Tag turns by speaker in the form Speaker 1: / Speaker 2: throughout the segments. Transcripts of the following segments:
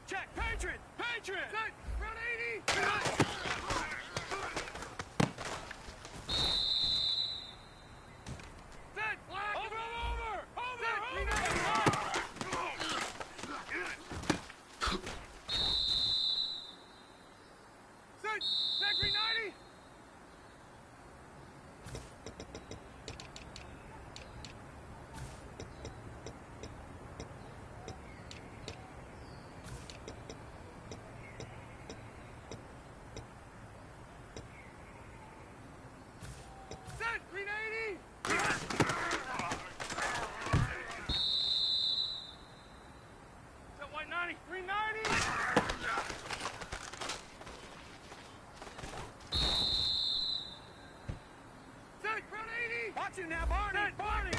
Speaker 1: Check. Patriot. Patriot.
Speaker 2: Set. Front 80. Set. Black.
Speaker 1: Over.
Speaker 2: Set. Set. Set. Green 90. Set. Green 80. Set. White 90. Green 90. Set. Front 80.
Speaker 1: Watch him now, Barney.
Speaker 2: Set.
Speaker 1: Barney.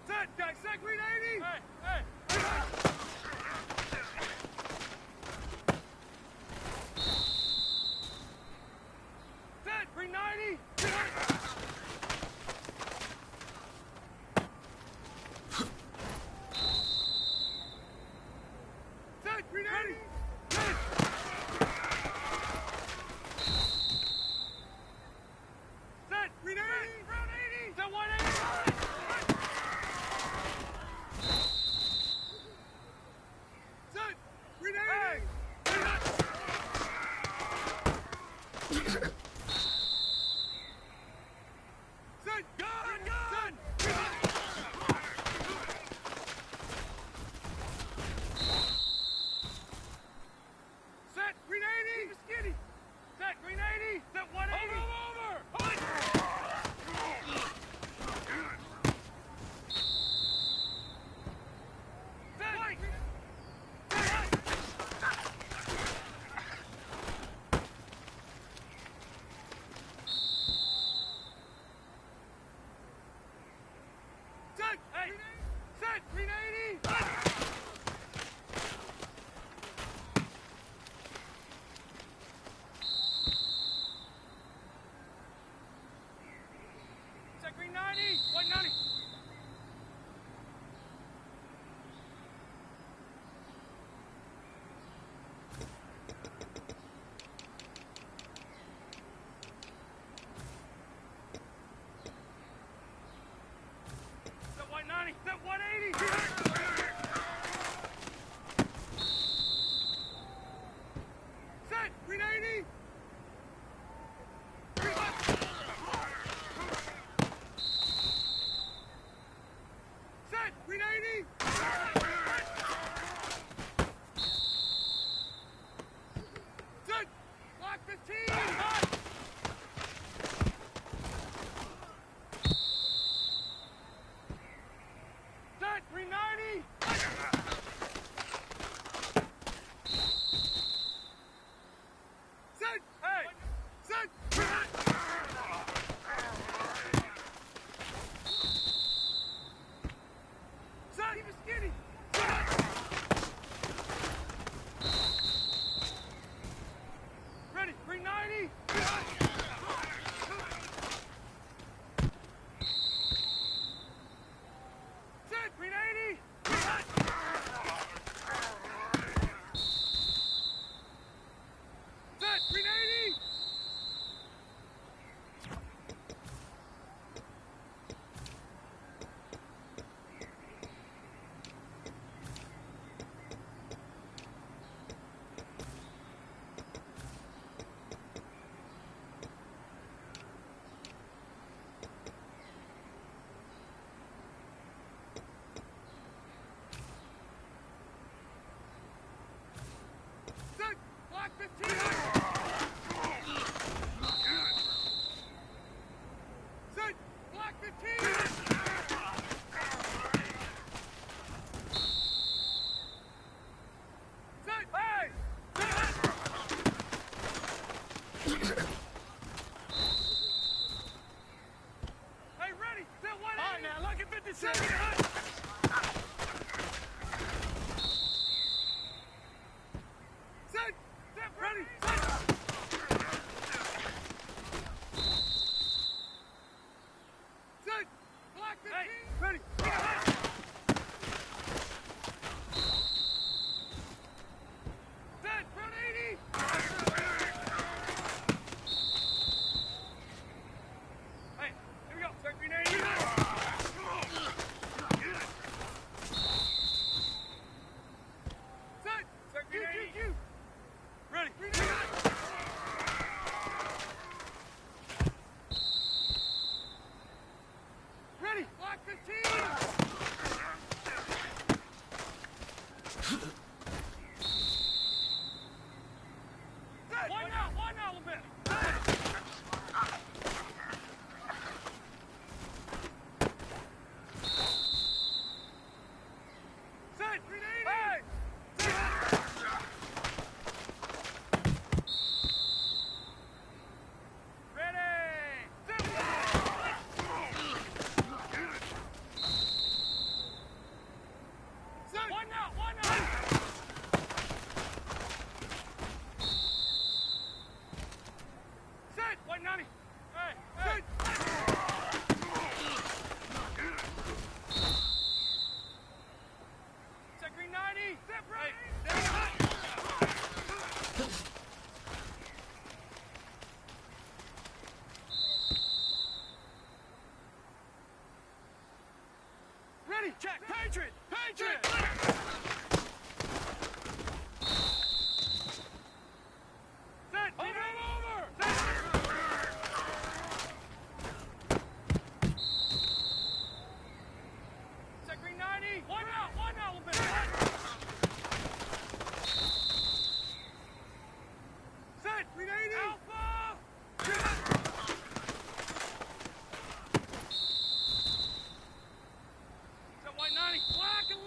Speaker 2: Set. Guys, set. Green 80.
Speaker 1: Hey.
Speaker 2: Set. Green 90. Set. Green 80. Set. Green 80. Brown 80. Set. 180. Set. Green 80. Set.
Speaker 1: Gun.
Speaker 2: Set. Green 80. Skinny. Set. Green 80. Set. 180. Set. White. Set. Hey. Set. Green 80. Set. Green 90. White 90. Set. White 90. Set. 180. Set. Green 80. Set. Green 80. Set. Block 15. Set. Green 90. Set. Hey. Set. Set. Keep it skinny. Ready. Green 90. Set. Green 80. Set. Green 80. Set. Block 15. Set. Block 15. Set. Hey. Hey, ready. Set. 180.
Speaker 1: All right, now, look at 56.
Speaker 2: Set. Set. Set. Ready. White 90.
Speaker 1: Hey, hey.
Speaker 2: Set green 90. Set right. Ready.
Speaker 1: Check. Patriot. Patriot.
Speaker 2: Set.
Speaker 1: Over, over.
Speaker 2: Set green 90.
Speaker 1: One out, a little bit.
Speaker 2: Set green 80.
Speaker 1: Alpha.
Speaker 2: Set white 90.
Speaker 1: Black 11.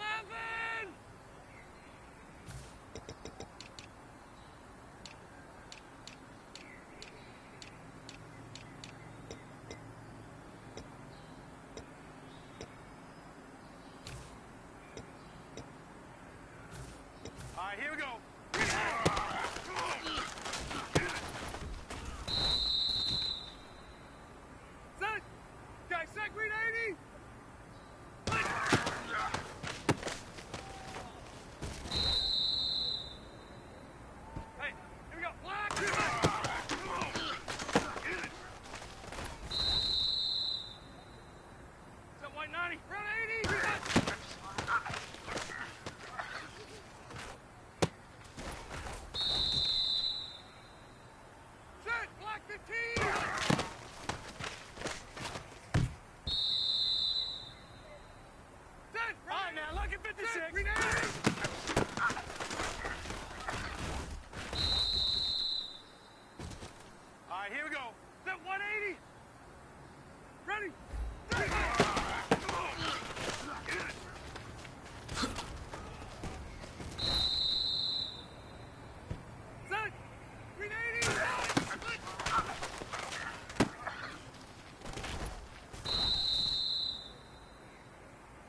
Speaker 1: All right, here we go.
Speaker 2: Set. Guys, set green 80. Hey, here we go. Black. Set white 90. Red 80. Set black 15. Set
Speaker 1: All right, now, look at 56.
Speaker 2: Set green 80.
Speaker 1: All right, here we go.
Speaker 2: Set 180. Ready. Set green 80.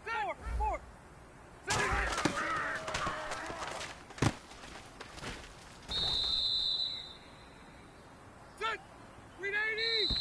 Speaker 2: Set four. Set set green 80.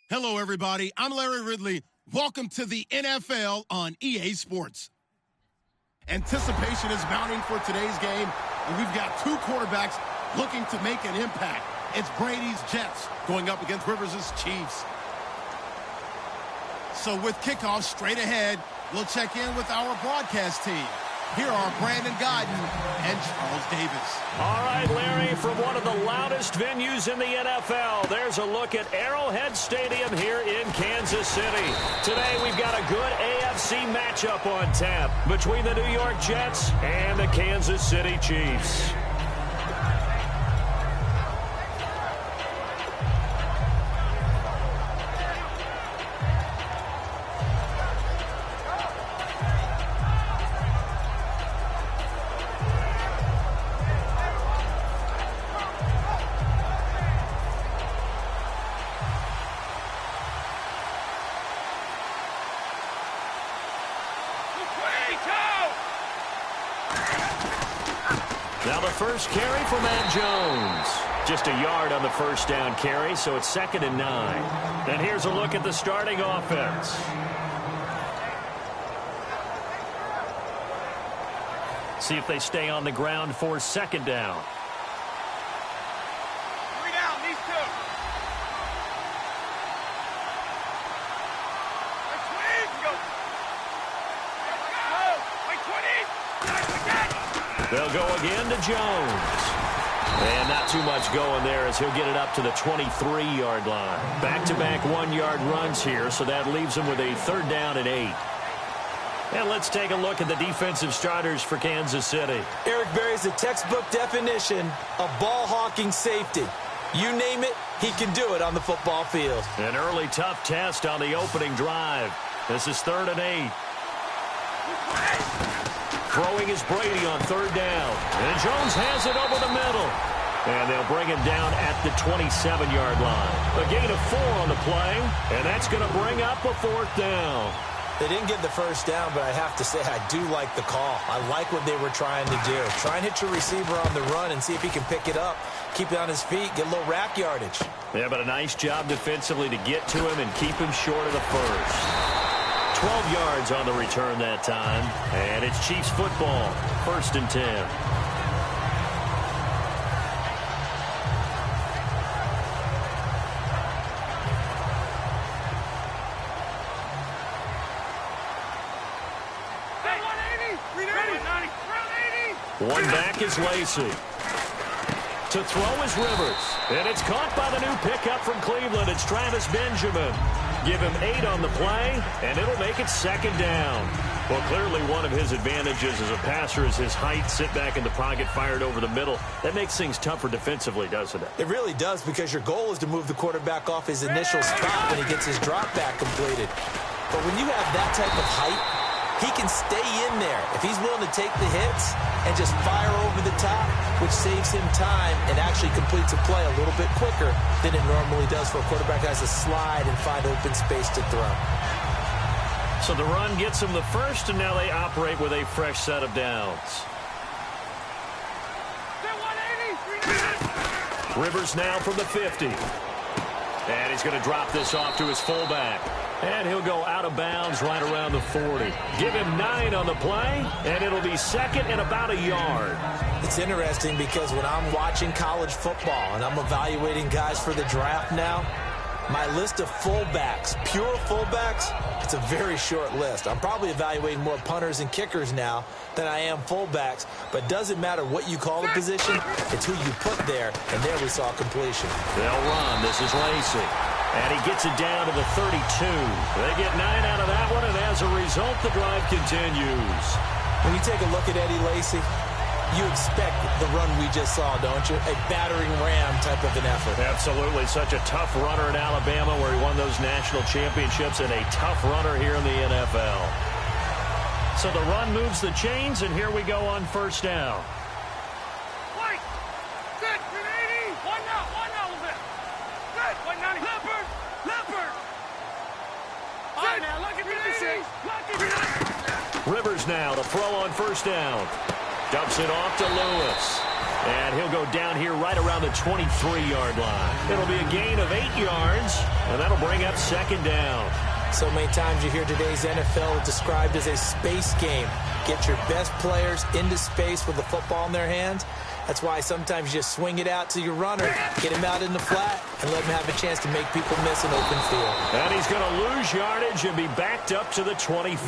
Speaker 3: Hello, everybody. I'm Larry Ridley. Welcome to the NFL on EA Sports. Anticipation is mounting for today's game, and we've got two quarterbacks looking to make an impact. It's Brady's Jets going up against Rivers' Chiefs. So with kickoff straight ahead, we'll check in with our broadcast team. Here are Brandon Godden and Charles Davis.
Speaker 4: All right, Larry, from one of the loudest venues in the NFL, there's a look at Arrowhead Stadium here in Kansas City. Today, we've got a good AFC matchup on tap between the New York Jets and the Kansas City Chiefs. Now the first carry for Matt Jones. Just a yard on the first down carry, so it's 2nd and 9. And here's a look at the starting offense. See if they stay on the ground for 2nd down.
Speaker 2: 3 down, these two.
Speaker 4: They'll go again to Jones. And not too much going there as he'll get it up to the 23-yard line. Back-to-back 1-yard runs here, so that leaves him with a 3rd down and 8. And let's take a look at the defensive starters for Kansas City.
Speaker 5: Eric Berry's a textbook definition of ball-hawking safety. You name it, he can do it on the football field.
Speaker 4: An early tough test on the opening drive. This is 3rd and 8. Throwing is Brady on 3rd down. And Jones has it over the middle. And they'll bring him down at the 27-yard line. A gain of 4 on the play, and that's going to bring up a 4th down.
Speaker 5: They didn't get the first down, but I have to say I do like the call. I like what they were trying to do. Try and hit your receiver on the run and see if he can pick it up. Keep it on his feet, get a little rack yardage.
Speaker 4: Yeah, but a nice job defensively to get to him and keep him short of the first. 12 yards on the return that time. And it's Chiefs football. 1st and 10. One back is Lacey. To throw is Rivers. And it's caught by the new pickup from Cleveland. It's Travis Benjamin. Give him 8 on the play, and it'll make it 2nd down. Well, clearly one of his advantages as a passer is his height. Sit back in the pocket, fired over the middle. That makes things tougher defensively, doesn't it?
Speaker 5: It really does, because your goal is to move the quarterback off his initial spot when he gets his drop back completed. But when you have that type of height, he can stay in there if he's willing to take the hits and just fire over the top, which saves him time and actually completes a play a little bit quicker than it normally does for a quarterback who has to slide and find open space to throw.
Speaker 4: So the run gets them the first, and now they operate with a fresh set of downs. Rivers now from the 50. And he's going to drop this off to his fullback. And he'll go out of bounds right around the 40. Give him 9 on the play, and it'll be 2nd and about a yard.
Speaker 5: It's interesting because when I'm watching college football and I'm evaluating guys for the draft now, my list of fullbacks, pure fullbacks, it's a very short list. I'm probably evaluating more punters and kickers now than I am fullbacks, but doesn't matter what you call the position, it's who you put there, and there we saw completion.
Speaker 4: They'll run. This is Lacey. And he gets it down to the 32. They get 9 out of that one, and as a result, the drive continues.
Speaker 5: When you take a look at Eddie Lacy, you expect the run we just saw, don't you? A battering ram type of an effort.
Speaker 4: Absolutely. Such a tough runner in Alabama where he won those national championships, and a tough runner here in the NFL. So the run moves the chains, and here we go on 1st down.
Speaker 2: White. Good. 380. One now with it. Good. 190. Leopard. All right, now look at 56.
Speaker 4: Rivers now to throw on 1st down. Dumps it off to Lewis. And he'll go down here right around the 23-yard line. It'll be a gain of 8 yards, and that'll bring up second down.
Speaker 5: So many times you hear today's NFL described as a space game. Get your best players into space with the football in their hands. That's why sometimes you just swing it out to your runner, get him out in the flat, and let him have a chance to make people miss an open field.
Speaker 4: And he's going to lose yardage and be backed up to the 25.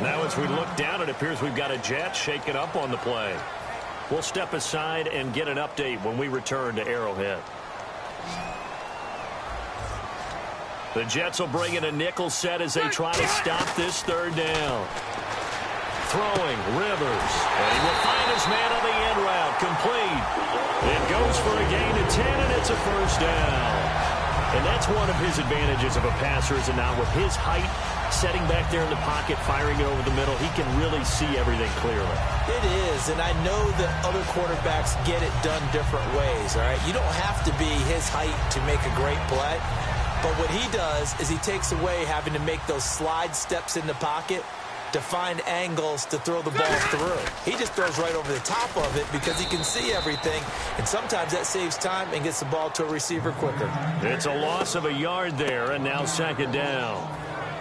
Speaker 4: Now as we look down, it appears we've got a Jet shaking up on the play. We'll step aside and get an update when we return to Arrowhead. The Jets will bring in a nickel set as they try to stop this third down. Throwing, Rivers. And he will find his man on the end route. Complete. It goes for a gain of 10, and it's a first down. And that's one of his advantages of a passer, is it not? With his height, setting back there in the pocket, firing it over the middle, he can really see everything clearly.
Speaker 5: It is, and I know that other quarterbacks get it done different ways, all right? You don't have to be his height to make a great play. But what he does is he takes away having to make those slide steps in the pocket to find angles to throw the ball through. He just throws right over the top of it because he can see everything, and sometimes that saves time and gets the ball to a receiver quicker.
Speaker 4: It's a loss of a yard there, and now second down.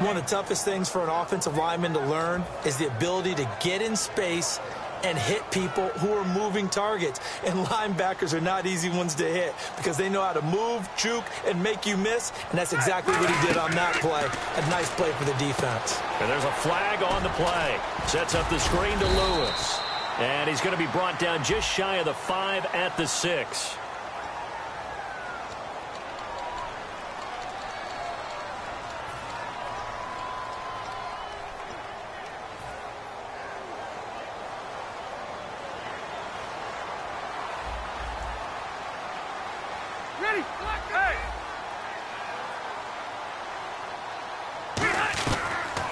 Speaker 5: One of the toughest things for an offensive lineman to learn is the ability to get in space and hit people who are moving targets. And linebackers are not easy ones to hit because they know how to move, juke, and make you miss. And that's exactly what he did on that play. A nice play for the defense.
Speaker 4: And there's a flag on the play. Sets up the screen to Lewis. And he's going to be brought down just shy of the 5 at the 6.
Speaker 2: Ready? Hey!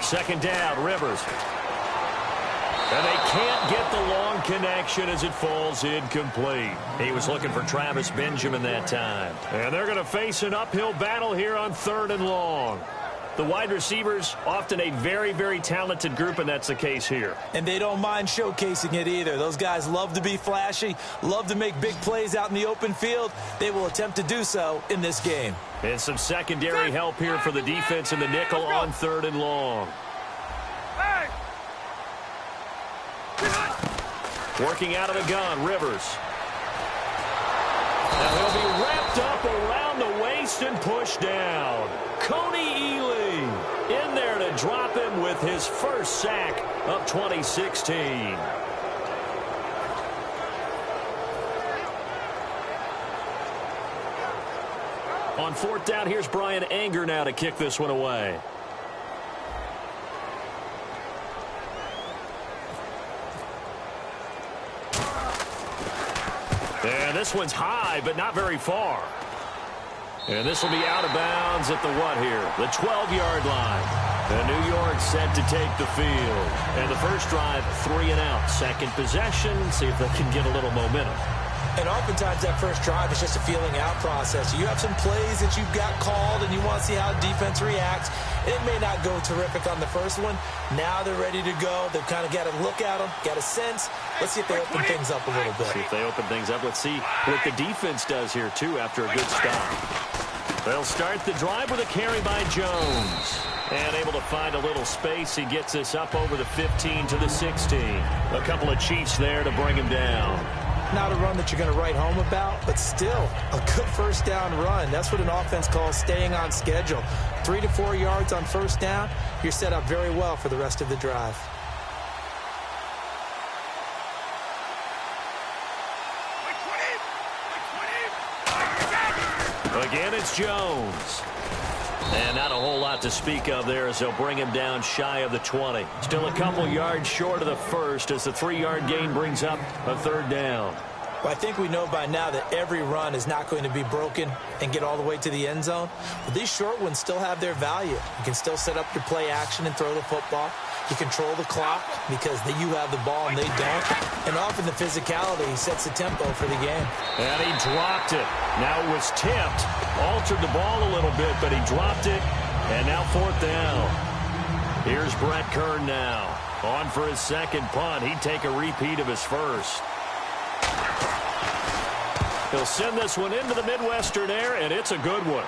Speaker 4: Second down, Rivers. And they can't get the long connection as it falls incomplete. He was looking for Travis Benjamin that time. And they're going to face an uphill battle here on 3rd and long. The wide receivers, often a very, very talented group, and that's the case here.
Speaker 5: And they don't mind showcasing it either. Those guys love to be flashy, love to make big plays out in the open field. They will attempt to do so in this game.
Speaker 4: And some secondary help here for the defense in the nickel on 3rd and long.
Speaker 2: Hey!
Speaker 4: Working out of the gun, Rivers. Now he'll be wrapped up around the waist and pushed down. Coney Ely in there to drop him with his first sack of 2016. On 4th down, here's Brian Anger now to kick this one away. And this one's high, but not very far. And this will be out of bounds at the what here? The 12-yard line. And New York set to take the field. And the first drive, 3 and out. Second possession, see if they can get a little momentum.
Speaker 5: And oftentimes that first drive is just a feeling out process. You have some plays that you've got called and you want to see how defense reacts. It may not go terrific on the first one. Now they're ready to go. They've kind of got to look at them, got a sense. Let's see if they open things up a little bit.
Speaker 4: See if they open things up. Let's see what the defense does here, too, after a good stop. They'll start the drive with a carry by Jones. And able to find a little space. He gets this up over the 15 to the 16. A couple of Chiefs there to bring him down.
Speaker 5: Not a run that you're going to write home about, but still a good first down run. That's what an offense calls staying on schedule. 3 to 4 yards on first down. You're set up very well for the rest of the drive.
Speaker 4: Again, it's Jones. And not a whole lot to speak of there as they'll bring him down shy of the 20. Still a couple yards short of the first as the 3-yard gain brings up a 3rd down.
Speaker 5: Well, I think we know by now that every run is not going to be broken and get all the way to the end zone. But these short ones still have their value. You can still set up your play action and throw the football. You control the clock because you have the ball and they don't. And often the physicality sets the tempo for the game.
Speaker 4: And he dropped it. Now it was tipped. Altered the ball a little bit, but he dropped it. And now 4th down. Here's Brett Kern now. On for his second punt. He'd take a repeat of his first. He'll send this one into the Midwestern air, and it's a good one.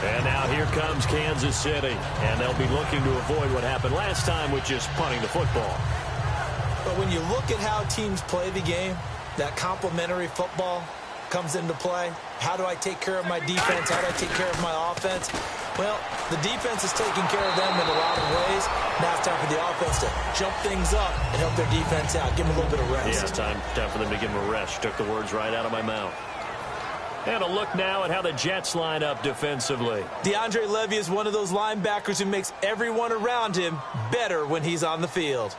Speaker 4: And now here comes Kansas City, and they'll be looking to avoid what happened last time, which is punting the football.
Speaker 5: But when you look at how teams play the game, that complementary football comes into play. How do I take care of my defense? How do I take care of my offense? Well, the defense is taking care of them in a lot of ways. Now it's time for the offense to jump things up and help their defense out. Give them a little bit of rest.
Speaker 4: Yeah, it's time for them to give them a rest. Took the words right out of my mouth. And a look now at how the Jets line up defensively.
Speaker 5: DeAndre Levy is one of those linebackers who makes everyone around him better when he's on the field.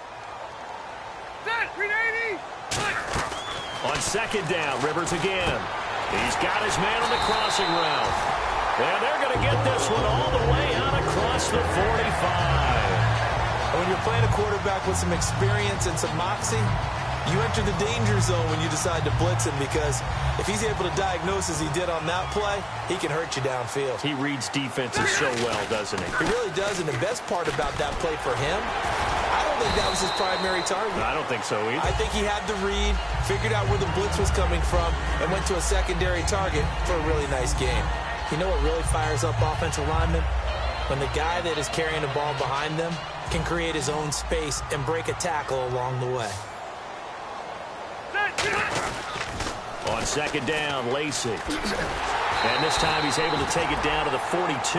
Speaker 2: Set, 380.
Speaker 4: On second down, Rivers again. He's got his man on the crossing route. And they're going to get this one all the way out across the 45.
Speaker 5: When you're playing a quarterback with some experience and some moxie, you enter the danger zone when you decide to blitz him, because if he's able to diagnose as he did on that play, he can hurt you downfield.
Speaker 4: He reads defenses so well, doesn't he?
Speaker 5: He really does, and the best part about that play for him, I don't think that was his primary target.
Speaker 4: I don't think so either.
Speaker 5: I think he had the read, figured out where the blitz was coming from, and went to a secondary target for a really nice game. You know what really fires up offensive linemen? When the guy that is carrying the ball behind them can create his own space and break a tackle along the way.
Speaker 4: On second down, Lacey. And this time he's able to take it down to the 42.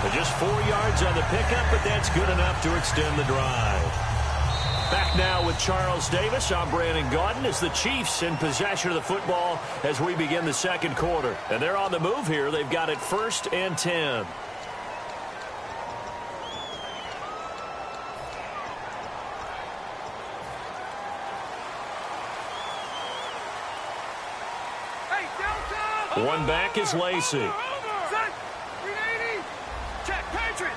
Speaker 4: But just 4 yards on the pickup, but that's good enough to extend the drive. Back now with Charles Davis. I'm Brandon Gaudin as the Chiefs in possession of the football as we begin the second quarter. And they're on the move here. They've got it 1st and 10. One back is Lacey.
Speaker 2: Set, 380.
Speaker 1: Check, Patriot.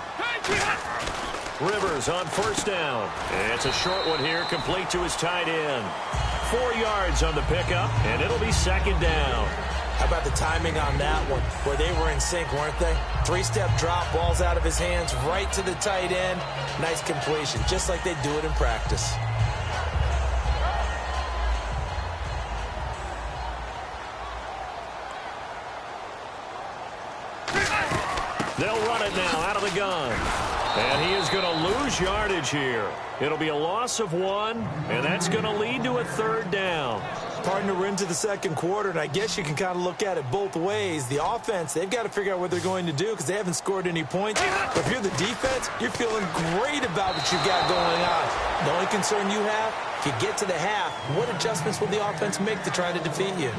Speaker 4: Rivers on 1st down. It's a short one here, complete to his tight end. 4 yards on the pickup, and it'll be 2nd down.
Speaker 5: How about the timing on that one, where they were in sync, weren't they? 3-step drop, balls out of his hands, right to the tight end. Nice completion, just like they do it in practice.
Speaker 4: They'll run it now out of the gun. And he is going to lose yardage here. It'll be a loss of 1, and that's going to lead to a 3rd down.
Speaker 5: Partner, we're into the second quarter, and I guess you can kind of look at it both ways. The offense, they've got to figure out what they're going to do because they haven't scored any points. But if you're the defense, you're feeling great about what you've got going on. The only concern you have, if you get to the half, what adjustments will the offense make to try to defeat you?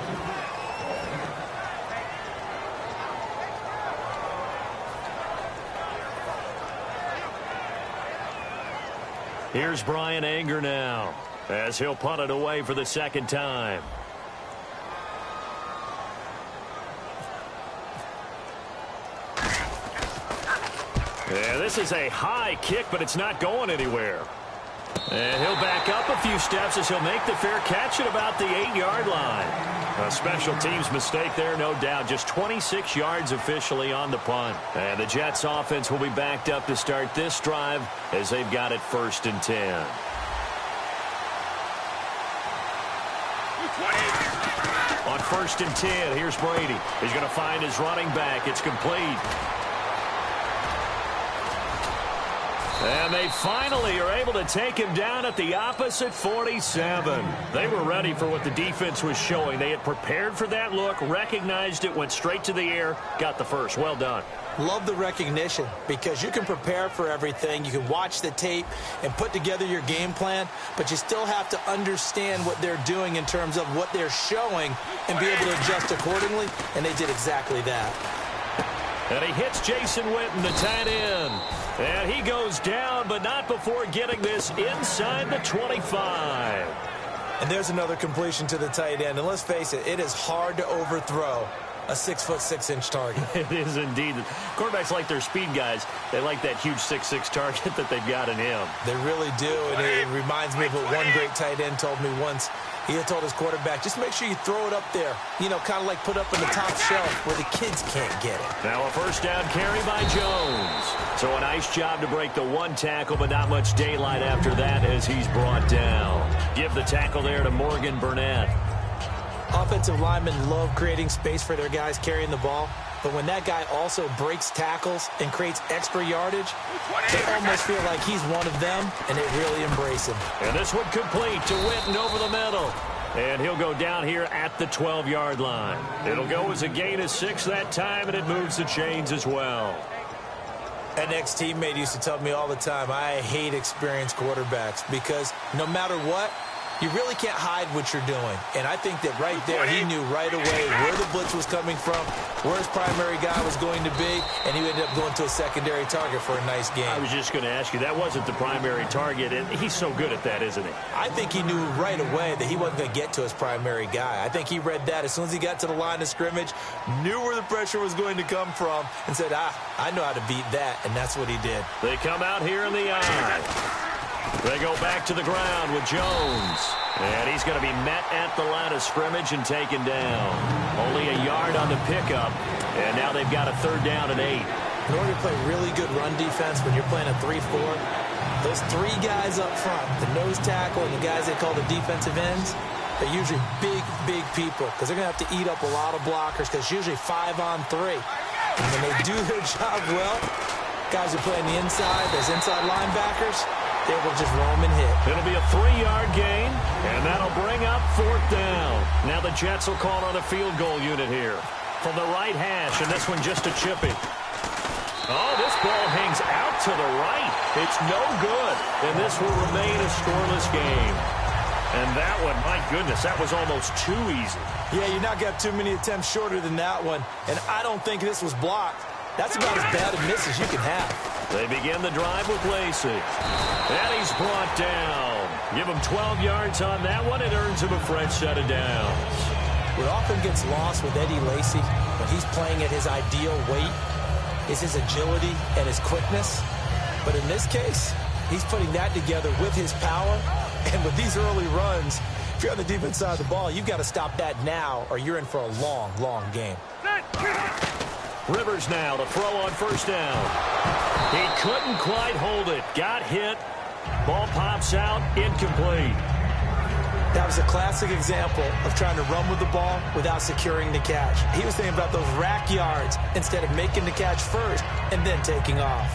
Speaker 4: Here's Brian Anger now as he'll punt it away for the 2nd time. Yeah, this is a high kick, but it's not going anywhere. And he'll back up a few steps as he'll make the fair catch at about the 8-yard line. A special teams mistake there, no doubt. Just 26 yards officially on the punt. And the Jets offense will be backed up to start this drive as they've got it 1st and 10. On 1st and 10, here's Brady. He's going to find his running back. It's complete. And they finally are able to take him down at the opposite 47. They were ready for what the defense was showing. They had prepared for that look, recognized it, went straight to the air, got the first. Well done.
Speaker 5: Love the recognition because you can prepare for everything. You can watch the tape and put together your game plan, but you still have to understand what they're doing in terms of what they're showing and be able to adjust accordingly, and they did exactly that.
Speaker 4: And he hits Jason Witten, the tight end. And he goes down, but not before getting this inside the 25.
Speaker 5: And there's another completion to the tight end. And let's face it, it is hard to overthrow a 6'6" target.
Speaker 4: It is indeed. Quarterbacks like their speed guys. They like that huge 6'6" target that they've got in him.
Speaker 5: They really do. And it reminds me of what one great tight end told me once. He had told his quarterback, just make sure you throw it up there. You know, kind of like put up on the top shelf where the kids can't get it.
Speaker 4: Now a first down carry by Jones. So a nice job to break the one tackle, but not much daylight after that as he's brought down. Give the tackle there to Morgan Burnett.
Speaker 5: Offensive linemen love creating space for their guys carrying the ball. But when that guy also breaks tackles and creates extra yardage, they almost feel like he's one of them, and they really embrace him.
Speaker 4: And this one complete to Witten over the middle. And he'll go down here at the 12-yard line. It'll go as a gain of 6 that time, and it moves the chains as well.
Speaker 5: An ex-teammate used to tell me all the time, I hate experienced quarterbacks because no matter what, you really can't hide what you're doing. And I think that right there, he knew right away where the blitz was coming from, where his primary guy was going to be, and he ended up going to a secondary target for a nice game.
Speaker 4: I was just going to ask you, that wasn't the primary target, and he's so good at that, isn't he?
Speaker 5: I think he knew right away that he wasn't going to get to his primary guy. I think he read that as soon as he got to the line of scrimmage, knew where the pressure was going to come from, and said, I know how to beat that, and that's what he did.
Speaker 4: They come out here in the eye. They go back to the ground with Jones. And he's going to be met at the line of scrimmage and taken down. Only a yard on the pickup. And now they've got a 3rd down and 8.
Speaker 5: In order to play really good run defense when you're playing a 3-4, those 3 guys up front, the nose tackle and the guys they call the defensive ends, they're usually big people because they're going to have to eat up a lot of blockers because it's usually 5-on-3. And when they do their job well, guys who play on the inside, those inside linebackers, they will just roam and hit.
Speaker 4: It'll be a 3-yard gain, and that'll bring up 4th down. Now the Jets will call on a field goal unit here. From the right hash, and this one just a chippy. Oh, this ball hangs out to the right. It's no good, and this will remain a scoreless game. And that one, my goodness, that was almost too easy.
Speaker 5: Yeah, you're not going to have too many attempts shorter than that one, and I don't think this was blocked. That's about as bad a miss as you can have.
Speaker 4: They begin the drive with Lacey. And he's brought down. Give him 12 yards on that one. It earns him a fresh set of downs.
Speaker 5: What often gets lost with Eddie Lacy when he's playing at his ideal weight is his agility and his quickness. But in this case, he's putting that together with his power. And with these early runs, if you're on the defense side of the ball, you've got to stop that now or you're in for a long game.
Speaker 4: Rivers now to throw on 1st down. He couldn't quite hold it. Got hit. Ball pops out. Incomplete.
Speaker 5: That was a classic example of trying to run with the ball without securing the catch. He was thinking about those rack yards instead of making the catch first and then taking off.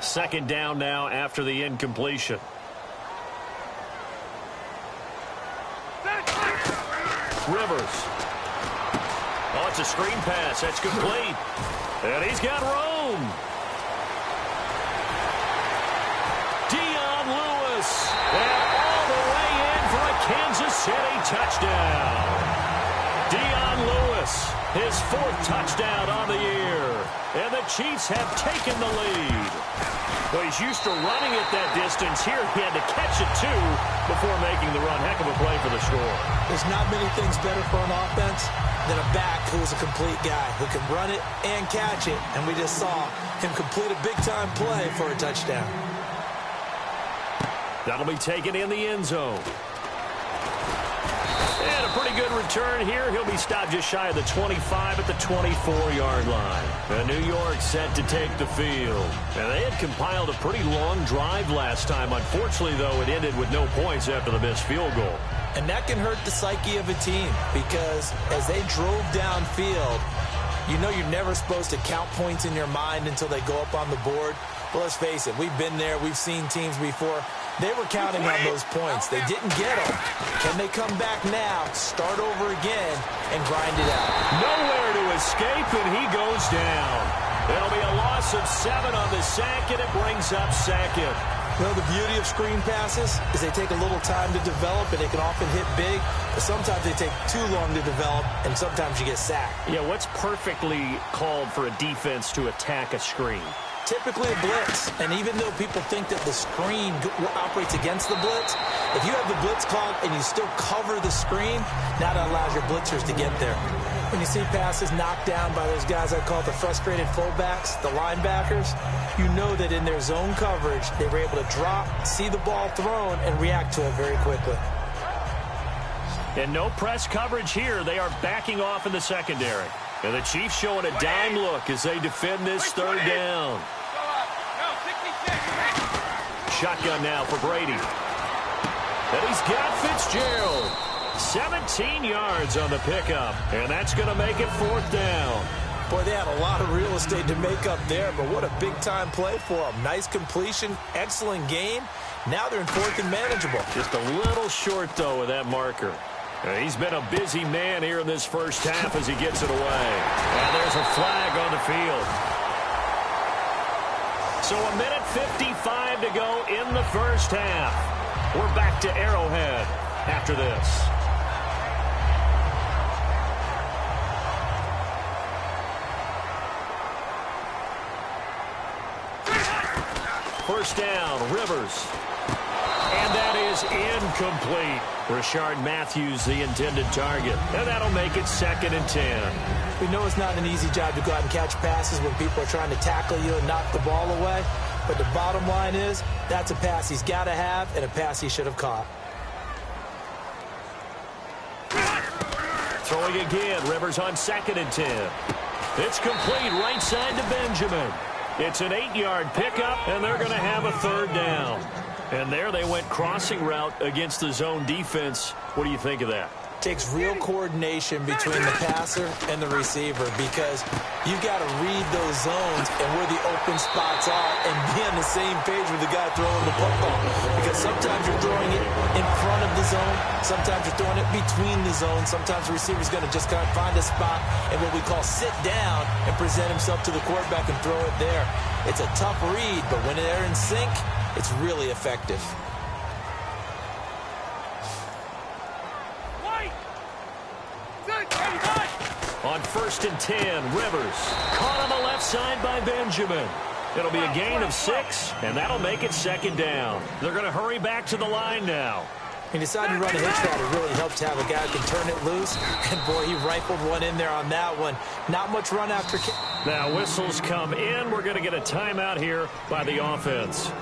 Speaker 4: Second down now after the incompletion. Rivers. Oh, it's a screen pass. That's complete. And he's got room. Dion Lewis. And all the way in for a Kansas City touchdown. Dion Lewis, his 4th touchdown on the year. And the Chiefs have taken the lead. Well, he's used to running at that distance. Here he had to catch it, too, before making the run. Heck of a play for the score.
Speaker 5: There's not many things better for an offense than a back who is a complete guy who can run it and catch it. And we just saw him complete a big-time play for a touchdown.
Speaker 4: That'll be taken in the end zone. And a pretty good return here. He'll be stopped just shy of the 25 at the 24-yard line. And New York set to take the field. And they had compiled a pretty long drive last time. Unfortunately, though, it ended with no points after the missed field goal.
Speaker 5: And that can hurt the psyche of a team because as they drove downfield, you know you're never supposed to count points in your mind until they go up on the board. Well, let's face it, we've been there. We've seen teams before. They were counting on those points. They didn't get them. Can they come back now, start over again, and grind it out?
Speaker 4: Nowhere to escape, and he goes down. It'll be a loss of 7 on the sack, and it brings up 2nd.
Speaker 5: You know, the beauty of screen passes is they take a little time to develop, and they can often hit big, but sometimes they take too long to develop, and sometimes you get sacked.
Speaker 4: Yeah, what's perfectly called for a defense to attack a screen?
Speaker 5: Typically a blitz, and even though people think that the screen operates against the blitz, if you have the blitz called and you still cover the screen, now that allows your blitzers to get there. When you see passes knocked down by those guys I call the frustrated fullbacks, the linebackers, you know that in their zone coverage, they were able to drop, see the ball thrown, and react to it very quickly.
Speaker 4: And no press coverage here. They are backing off in the secondary. And the Chiefs showing a dime look as they defend this third down. Shotgun now for Brady. And he's got Fitzgerald. 17 yards on the pickup. And that's going to make it fourth down.
Speaker 5: Boy, they had a lot of real estate to make up there, but what a big-time play for them. Nice completion, excellent gain. Now they're in fourth and manageable.
Speaker 4: Just a little short, though, with that marker. He's been a busy man here in this first half as he gets it away. And there's a flag on the field. So a minute 55 to go in the first half. We're back to Arrowhead after this. First down, Rivers. And that is incomplete. Rashard Matthews, the intended target. And that'll make it 2nd and 10.
Speaker 5: We know it's not an easy job to go out and catch passes when people are trying to tackle you and knock the ball away. But the bottom line is, that's a pass he's got to have and a pass he should have caught.
Speaker 4: Throwing again, Rivers on 2nd and 10. It's complete right side to Benjamin. It's an 8-yard pickup, and they're going to have a third down. And there they went crossing route against the zone defense. What do you think of that?
Speaker 5: Takes real coordination between the passer and the receiver because you've got to read those zones and where the open spots are and be on the same page with the guy throwing the football. Because sometimes you're throwing it in front of the zone. Sometimes you're throwing it between the zones. Sometimes the receiver's going to just kind of find a spot and what we call sit down and present himself to the quarterback and throw it there. It's a tough read, but when they're in sync, it's really effective.
Speaker 4: On 1st and 10, Rivers. Caught on the left side by Benjamin. It'll be a gain of 6, and that'll make it 2nd down. They're going to hurry back to the line now.
Speaker 5: He decided to run a hitch route. It really helps to have a guy who can turn it loose. And, boy, he rifled one in there on that one. Not much run after.
Speaker 4: Now whistles come in. We're going to get a timeout here by the offense.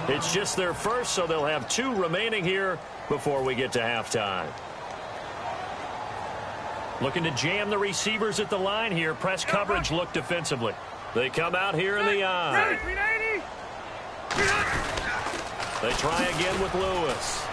Speaker 4: It's just their first, so they'll have 2 remaining here before we get to halftime. Looking to jam the receivers at the line here. Press coverage look defensively. They come out here in the eye. They try again with Lewis.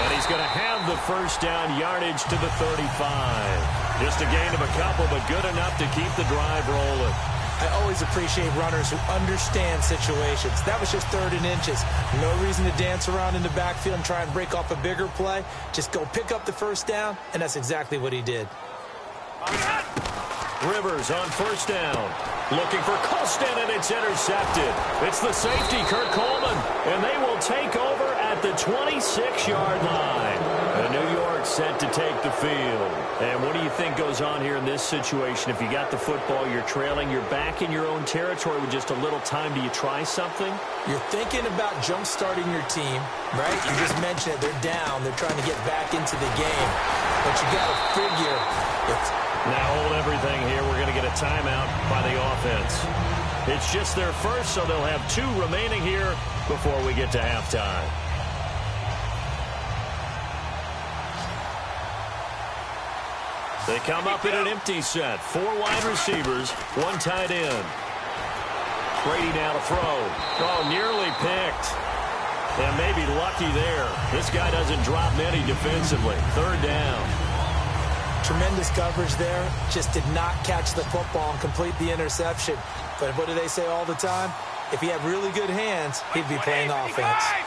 Speaker 4: And he's going to have the first down yardage to the 35. Just a gain of a couple, but good enough to keep the drive rolling.
Speaker 5: I always appreciate runners who understand situations. That was just 3rd and inches. No reason to dance around in the backfield and try and break off a bigger play. Just go pick up the first down, and that's exactly what he did.
Speaker 4: Rivers on 1st down. Looking for Colston, and it's intercepted. It's the safety, Kurt Coleman, and they will take over at the 26-yard line. And New York set to take the field. And what do you think goes on here in this situation? If you got the football, you're trailing, you're back in your own territory with just a little time. Do you try something?
Speaker 5: You're thinking about jump-starting your team, right? You just mentioned it. They're down. They're trying to get back into the game. But you got to figure it's...
Speaker 4: Now hold everything here. We're going to get a timeout by the offense. It's just their first, so they'll have 2 remaining here before we get to halftime. They come up in an empty set. 4 wide receivers, 1 tight end. Brady now to throw. Oh, nearly picked. And maybe lucky there. This guy doesn't drop many defensively. 3rd down.
Speaker 5: Tremendous coverage there. Just did not catch the football and complete the interception. But what do they say all the time? If he had really good hands, he'd be playing offense.
Speaker 2: Hey,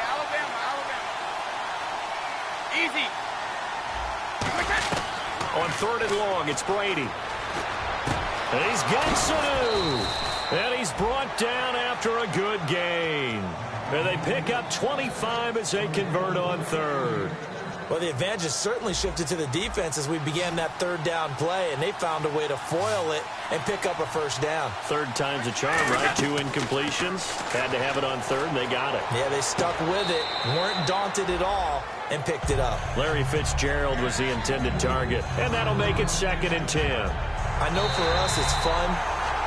Speaker 2: Alabama. Easy.
Speaker 4: On 3rd and long, it's Brady. And he's got Sanu. And he's brought down after a good gain. And they pick up 25 as they convert on 3rd.
Speaker 5: Well, the advantage has certainly shifted to the defense as we began that 3rd down play, and they found a way to foil it and pick up a first down.
Speaker 4: 3rd time's a charm, right? 2 incompletions. Had to have it on 3rd, and they got it.
Speaker 5: Yeah, they stuck with it, weren't daunted at all, and picked it up.
Speaker 4: Larry Fitzgerald was the intended target, and that'll make it 2nd and 10.
Speaker 5: I know for us it's fun,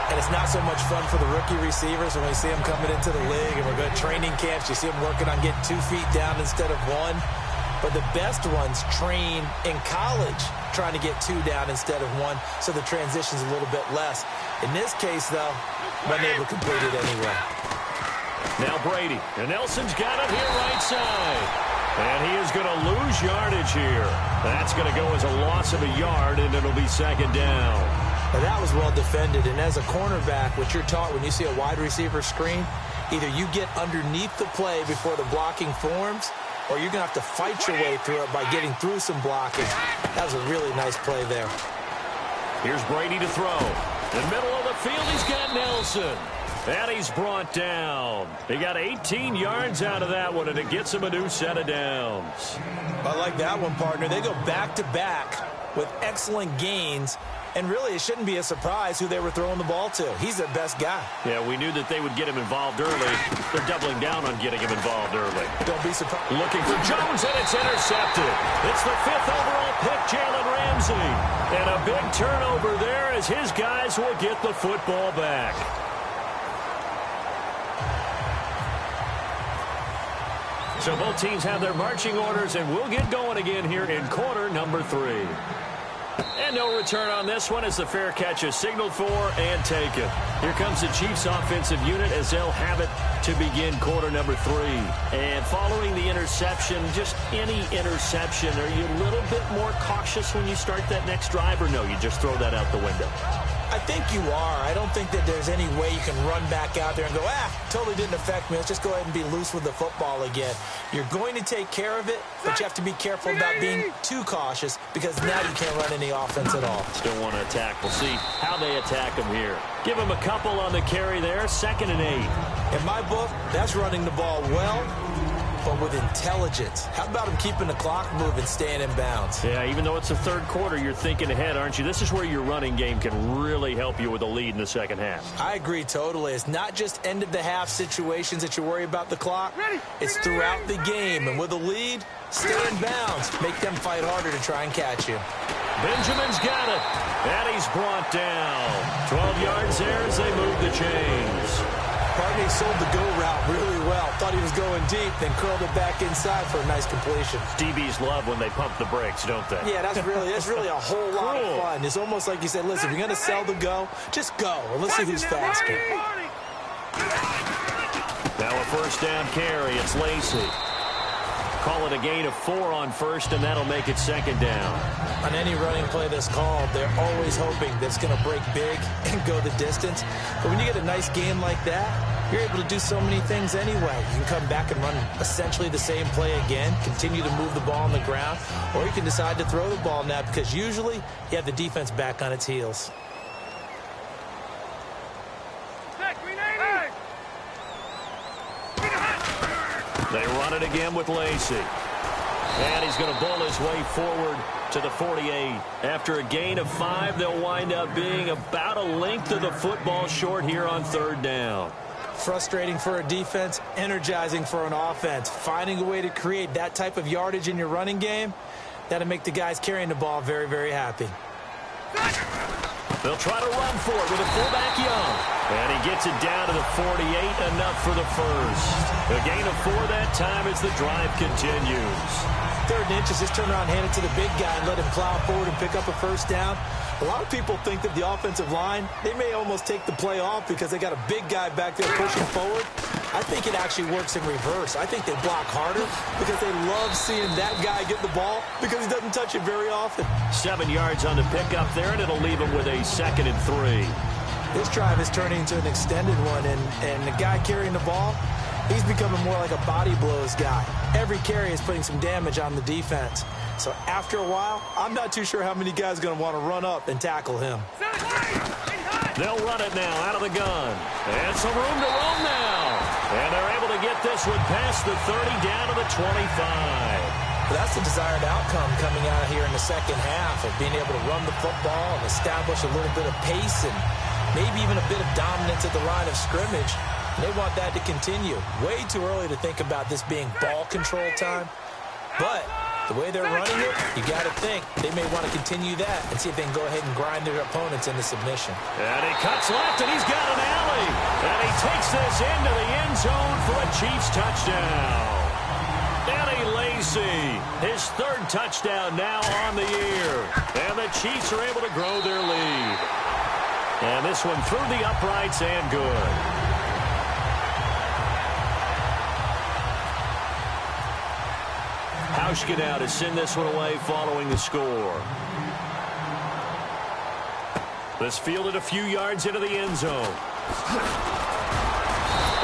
Speaker 5: and it's not so much fun for the rookie receivers when we see them coming into the league and we're going to training camps. You see them working on getting 2 feet down instead of 1. But the best ones train in college trying to get 2 down instead of 1, so the transition's a little bit less. In this case, though, wasn't able to complete it anyway.
Speaker 4: Now Brady, and Nelson's got it here right side. And he is going to lose yardage here. That's going to go as a loss of a yard, and it'll be 2nd down.
Speaker 5: Now that was well defended, and as a cornerback, what you're taught when you see a wide receiver screen, either you get underneath the play before the blocking forms, or you're going to have to fight your way through it by getting through some blocking. That was a really nice play there.
Speaker 4: Here's Brady to throw. In the middle of the field, he's got Nelson. And he's brought down. He got 18 yards out of that one, and it gets him a new set of downs.
Speaker 5: I like that one, partner. They go back-to-back with excellent gains. And really, it shouldn't be a surprise who they were throwing the ball to. He's their best guy.
Speaker 4: Yeah, we knew that they would get him involved early. They're doubling down on getting him involved early.
Speaker 5: Don't be surprised.
Speaker 4: Looking for Jones, and it's intercepted. It's the 5th overall pick, Jalen Ramsey. And a big turnover there as his guys will get the football back. So both teams have their marching orders, and we'll get going again here in quarter number 3. And no return on this one as the fair catch is signaled for and taken. Here comes the Chiefs offensive unit as they'll have it to begin quarter number 3. And following the interception, just any interception, are you a little bit more cautious when you start that next drive, or no, you just throw that out the window?
Speaker 5: I think you are. I don't think that there's any way you can run back out there and go, totally didn't affect me. Let's just go ahead and be loose with the football again. You're going to take care of it, but you have to be careful about being too cautious because now you can't run any offense at all.
Speaker 4: Still want to attack. We'll see how they attack him here. Give him a couple on the carry there, 2nd and 8.
Speaker 5: In my book, that's running the ball well, but with intelligence. How about him keeping the clock moving, staying in bounds?
Speaker 4: Yeah, even though it's the 3rd quarter, you're thinking ahead, aren't you? This is where your running game can really help you with a lead in the 2nd half.
Speaker 5: I agree totally. It's not just end-of-the-half situations that you worry about the clock. It's throughout the game. And with a lead, stay in bounds. Make them fight harder to try and catch you.
Speaker 4: Benjamin's got it. And he's brought down. 12 yards there as they move the chains.
Speaker 5: Partney sold the go route really well. Thought he was going deep, then curled it back inside for a nice completion.
Speaker 4: DBs love when they pump the brakes, don't they?
Speaker 5: Yeah, that's really a whole lot of fun. It's almost like you said, listen, if you're going to sell the go, just go. And let's see who's faster.
Speaker 4: Now a 1st down carry. It's Lacey. Call it a gain of 4 on 1st, and that'll make it 2nd down.
Speaker 5: On any running play that's called, they're always hoping that it's going to break big and go the distance. But when you get a nice game like that, you're able to do so many things anyway. You can come back and run essentially the same play again, continue to move the ball on the ground, or you can decide to throw the ball now because usually you have the defense back on its heels.
Speaker 4: They run it again with Lacey. And he's going to bowl his way forward to the 48. After a gain of 5, they'll wind up being about a length of the football short here on 3rd down.
Speaker 5: Frustrating for a defense, energizing for an offense. Finding a way to create that type of yardage in your running game, that'll make the guys carrying the ball very, very happy.
Speaker 4: They'll try to run for it with a fullback Young. And he gets it down to the 48, enough for the 1st. A gain of 4 that time as the drive continues.
Speaker 5: 3rd and inches, just turn around, hand it to the big guy and let him plow forward and pick up a 1st down. A lot of people think that the offensive line, they may almost take the play off because they got a big guy back there pushing forward. I think it actually works in reverse. I think they block harder because they love seeing that guy get the ball because he doesn't touch it very often.
Speaker 4: 7 yards on the pickup there, and it'll leave him with a 2nd and 3.
Speaker 5: This drive is turning into an extended one, and the guy carrying the ball, he's becoming more like a body blows guy. Every carry is putting some damage on the defense. So after a while, I'm not too sure how many guys are going to want to run up and tackle him.
Speaker 4: They'll run it now out of the gun. And some room to roam now. And they're able to get this one past the 30 down to the 25.
Speaker 5: But that's the desired outcome coming out of here in the 2nd half of being able to run the football and establish a little bit of pace and maybe even a bit of dominance at the line of scrimmage. And they want that to continue. Way too early to think about this being ball control time. But the way they're running it, you got to think they may want to continue that and see if they can go ahead and grind their opponents into submission.
Speaker 4: And he cuts left, and he's got an alley. And he takes this into the end zone for a Chiefs touchdown. Eddie Lacy, his third touchdown now on the year. And the Chiefs are able to grow their lead. And this one through the uprights and good. Hauschka now to send this one away following the score. This fielded a few yards into the end zone.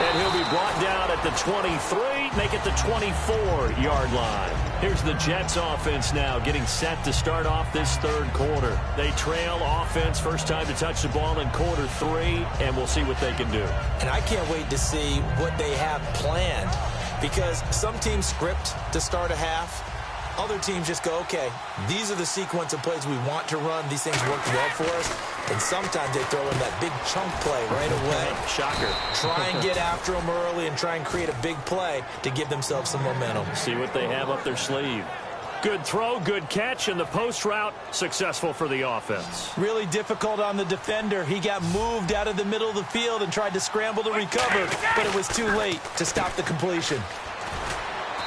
Speaker 4: And he'll be brought down at the 23, make it the 24-yard line. Here's the Jets offense now getting set to start off this third quarter. They trail offense, first time to touch the ball in quarter 3, and we'll see what they can do.
Speaker 5: And I can't wait to see what they have planned, because some teams script to start a half. Other teams just go, okay, these are the sequence of plays we want to run. These things work well for us. And sometimes they throw in that big chunk play right away.
Speaker 4: Shocker.
Speaker 5: Try and get after them early and try and create a big play to give themselves some momentum.
Speaker 4: See what they have up their sleeve. Good throw, good catch, and the post route successful for the offense.
Speaker 5: Really difficult on the defender. He got moved out of the middle of the field and tried to scramble to recover, but it was too late to stop the completion.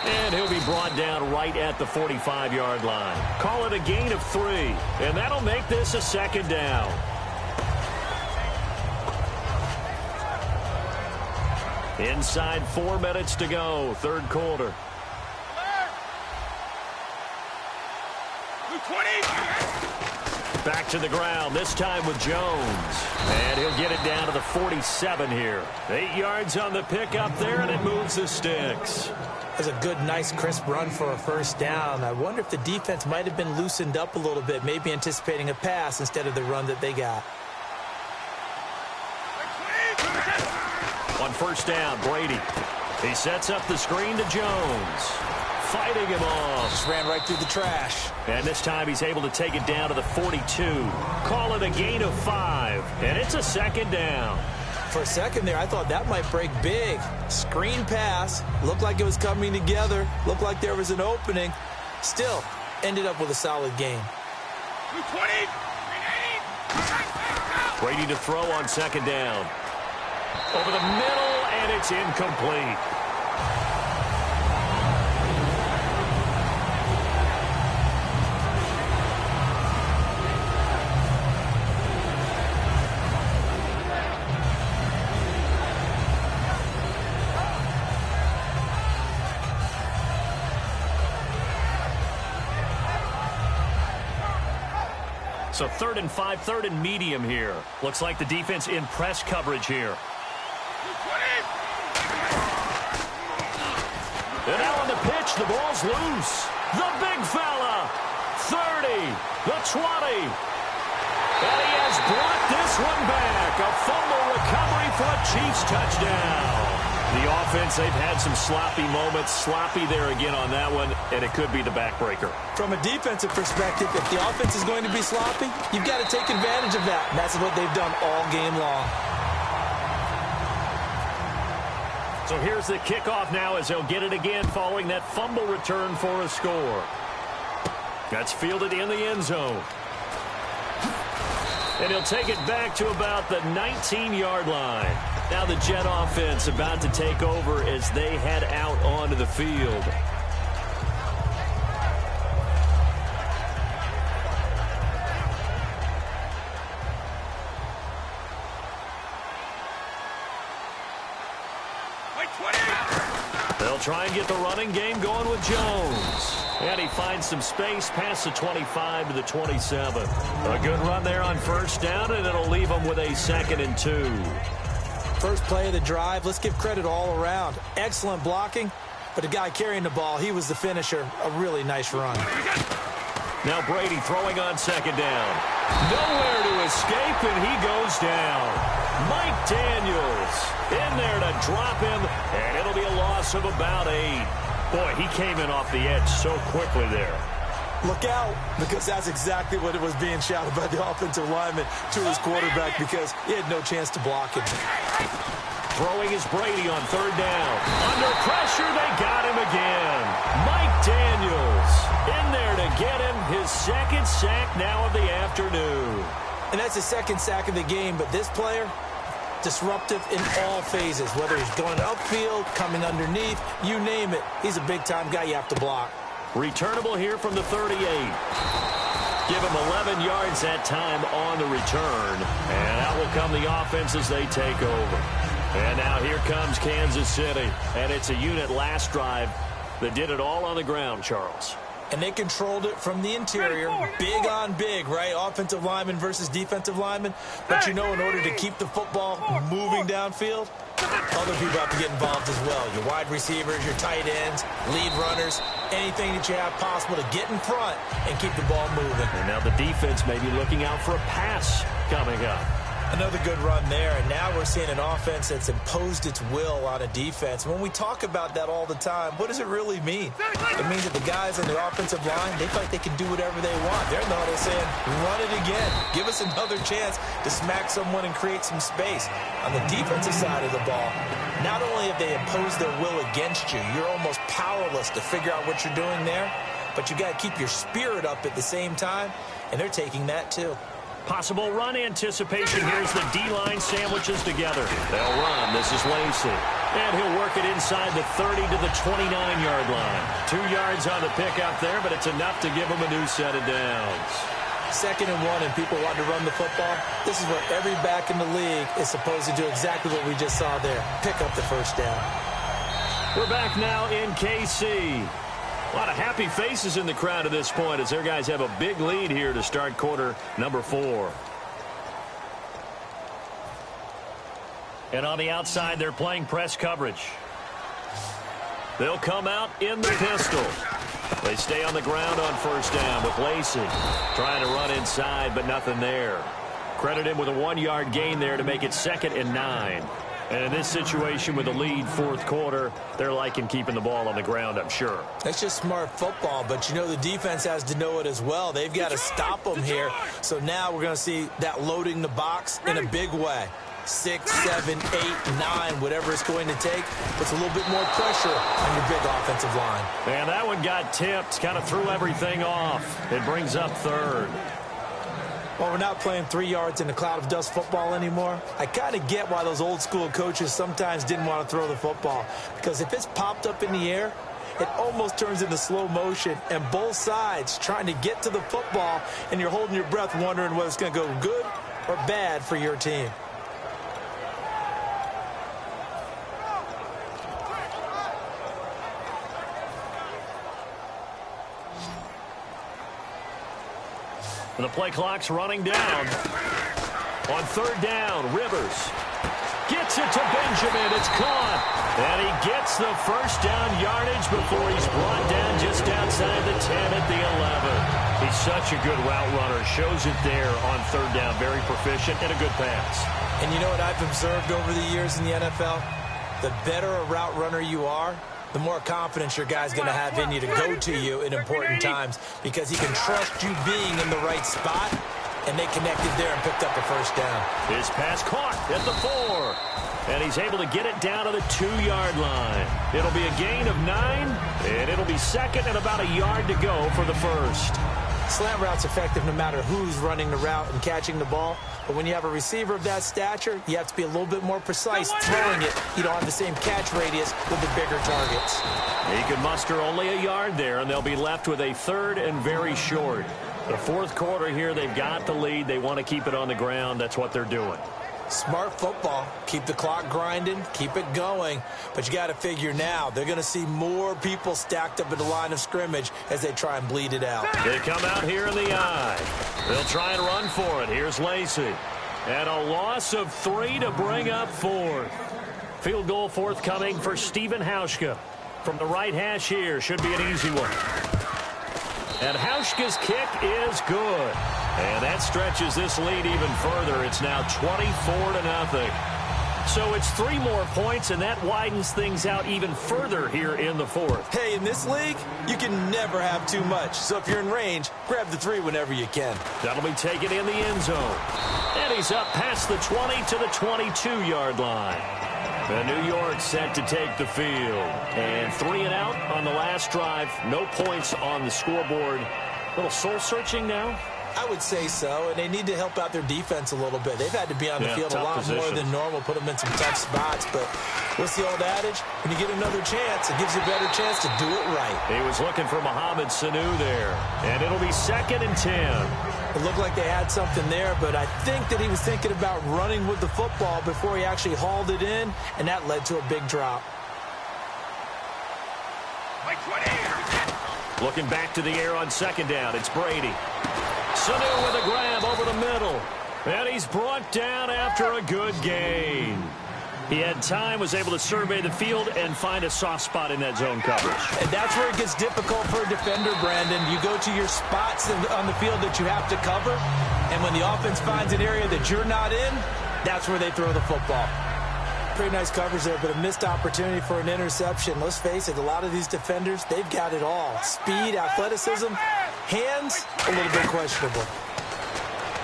Speaker 4: And he'll be brought down right at the 45-yard line. Call it a gain of 3, and that'll make this a second down. Inside 4 minutes to go, third quarter.
Speaker 1: 20.
Speaker 4: Back to the ground, this time with Jones. And he'll get it down to the 47 here. 8 yards on the pickup there, and it moves the sticks.
Speaker 5: That's a good, nice, crisp run for a first down. I wonder if the defense might have been loosened up a little bit, maybe anticipating a pass instead of the run that they got.
Speaker 4: On first down, Brady. He sets up the screen to Jones. Fighting him off.
Speaker 5: Just ran right through the trash.
Speaker 4: And this time he's able to take it down to the 42. Call it a gain of 5. And it's a second down.
Speaker 5: For a second there, I thought that might break big. Screen pass. Looked like it was coming together. Looked like there was an opening. Still, ended up with a solid game.
Speaker 1: 20.
Speaker 4: Brady to throw on second down. Over the middle, and it's incomplete. So 3rd and 5, 3rd and medium here. Looks like the defense in press coverage here. And now on the pitch, the ball's loose. The big fella. 30, the 20. And he has brought this one back. A fumble recovery for a Chiefs touchdown. The offense, they've had some sloppy moments. Sloppy there again on that one, and it could be the backbreaker.
Speaker 5: From a defensive perspective, if the offense is going to be sloppy, you've got to take advantage of that. And that's what they've done all game long.
Speaker 4: So here's the kickoff now as they'll get it again following that fumble return for a score. That's fielded in the end zone. And he'll take it back to about the 19-yard line. Now the Jet offense about to take over as they head out onto the field. They'll try and get the running game going with Jones. And he finds some space past the 25 to the 27. A good run there on first down, and it'll leave him with a 2nd and 2.
Speaker 5: First play of the drive, let's give credit all around. Excellent blocking, but the guy carrying the ball, he was the finisher. A really nice run.
Speaker 4: Now Brady throwing on second down. Nowhere to escape, and he goes down. Mike Daniels in there to drop him, and it'll be a loss of about 8. Boy, he came in off the edge so quickly there.
Speaker 5: Look out, because that's exactly what it was being shouted by the offensive lineman to his quarterback, because he had no chance to block him.
Speaker 4: Throwing is Brady on third down. Under pressure, they got him again. Mike Daniels in there to get him his second sack now of the afternoon.
Speaker 5: And that's his second sack of the game, but this player, disruptive in all phases, whether he's going upfield, coming underneath, you name it. He's a big-time guy you have to block.
Speaker 4: Returnable here from the 38. Give him 11 yards that time on the return. And out will come the offense as they take over. And now here comes Kansas City. And it's a unit last drive that did it all on the ground, Charles.
Speaker 5: And they controlled it from the interior. Big on big, right? Offensive lineman versus defensive lineman. But you know, in order to keep the football moving downfield, other people have to get involved as well. Your wide receivers, your tight ends, lead runners, anything that you have possible to get in front and keep the ball moving.
Speaker 4: And now the defense may be looking out for a pass coming up.
Speaker 5: Another good run there, and now we're seeing an offense that's imposed its will on a defense. When we talk about that all the time, what does it really mean? It means that the guys on the offensive line, they feel like they can do whatever they want. They're in the huddle saying, run it again. Give us another chance to smack someone and create some space. On the defensive side of the ball, not only have they imposed their will against you, you're almost powerless to figure out what you're doing there, but you got to keep your spirit up at the same time, and they're taking that too.
Speaker 4: Possible run anticipation. Here's the D-line sandwiches together. They'll run. This is Lacey. And he'll work it inside the 30 to the 29-yard line. 2 yards on the pickup there, but it's enough to give him a new set of downs.
Speaker 5: 2nd and 1, and people want to run the football. This is where every back in the league is supposed to do exactly what we just saw there. Pick up the first down.
Speaker 4: We're back now in KC. A lot of happy faces in the crowd at this point as their guys have a big lead here to start quarter number 4. And on the outside, they're playing press coverage. They'll come out in the pistol. They stay on the ground on first down with Lacey. Trying to run inside, but nothing there. Credit him with a 1-yard gain there to make it 2nd and 9. And in this situation with the lead 4th quarter, they're liking keeping the ball on the ground, I'm sure.
Speaker 5: That's just smart football, but you know the defense has to know it as well. They've got to stop them here. So now we're going to see that loading the box in a big way. 6, 7, 8, 9, whatever it's going to take, puts a little bit more pressure on your big offensive line.
Speaker 4: And that one got tipped, kind of threw everything off. It brings up 3rd.
Speaker 5: Well, we're not playing 3 yards in a cloud of dust football anymore. I kind of get why those old school coaches sometimes didn't want to throw the football. Because if it's popped up in the air, it almost turns into slow motion. And both sides trying to get to the football, and you're holding your breath wondering whether it's going to go good or bad for your team.
Speaker 4: And the play clock's running down. On 3rd down, Rivers gets it to Benjamin. It's caught. And he gets the first down yardage before he's brought down just outside the 10 at the 11. He's such a good route runner. Shows it there on 3rd down. Very proficient and a good pass.
Speaker 5: And you know what I've observed over the years in the NFL? The better a route runner you are, the more confidence your guy's going to have in you to go to you in important times because he can trust you being in the right spot, and they connected there and picked up the first down.
Speaker 4: His pass caught at the 4, and he's able to get it down to the 2-yard line. It'll be a gain of 9, and it'll be 2nd and about a yard to go for the 1st.
Speaker 5: Slant route's effective no matter who's running the route and catching the ball. But when you have a receiver of that stature, you have to be a little bit more precise throwing it. You don't have the same catch radius with the bigger targets.
Speaker 4: He can muster only a yard there, and they'll be left with a 3rd and very short. The 4th quarter here, they've got the lead. They want to keep it on the ground. That's what they're doing.
Speaker 5: Smart football. Keep the clock grinding. Keep it going. But you got to figure now, they're going to see more people stacked up at the line of scrimmage as they try and bleed it out.
Speaker 4: They come out here in the eye. They'll try and run for it. Here's Lacey. And a loss of 3 to bring up 4th. Field goal forthcoming for Stephen Hauschka. From the right hash here. Should be an easy one. And Hauschka's kick is good. And that stretches this lead even further. It's now 24-0. So it's 3 more points, and that widens things out even further here in the 4th.
Speaker 5: Hey, in this league, you can never have too much. So if you're in range, grab the 3 whenever you can.
Speaker 4: That'll be taken in the end zone. And he's up past the 20 to the 22-yard line. And New York set to take the field. And 3 and out on the last drive. No points on the scoreboard. A little soul-searching now?
Speaker 5: I would say so, and they need to help out their defense a little bit. They've had to be on the field a lot more than normal, put them in some tough spots. But what's the old adage? When you get another chance, it gives you a better chance to do it right.
Speaker 4: He was looking for Mohamed Sanu there, and it'll be 2nd and 10.
Speaker 5: It looked like they had something there, but I think that he was thinking about running with the football before he actually hauled it in, and that led to a big drop.
Speaker 4: Looking back to the air on 2nd down, it's Brady. Sanu with a grab over the middle. And he's brought down after a good gain. He had time, was able to survey the field and find a soft spot in that zone coverage.
Speaker 5: And that's where it gets difficult for a defender, Brandon. You go to your spots on the field that you have to cover, and when the offense finds an area that you're not in, that's where they throw the football. Pretty nice coverage there, but a missed opportunity for an interception. Let's face it, a lot of these defenders, they've got it all. Speed, athleticism, hands, a little bit questionable.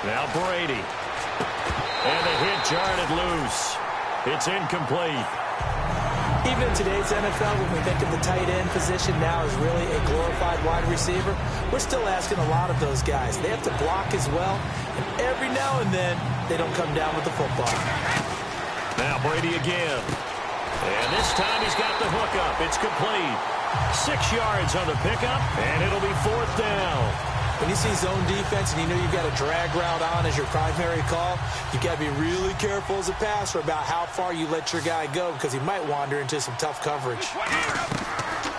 Speaker 4: Now Brady. And the hit jarred loose. It's incomplete.
Speaker 5: Even in today's NFL, when we think of the tight end position now as really a glorified wide receiver, we're still asking a lot of those guys. They have to block as well, and every now and then, they don't come down with the football.
Speaker 4: Now Brady again. And this time he's got the hookup. It's complete. 6 yards on the pickup, and it'll be 4th down.
Speaker 5: When you see zone defense and you know you've got a drag route on as your primary call, you've got to be really careful as a passer about how far you let your guy go because he might wander into some tough coverage.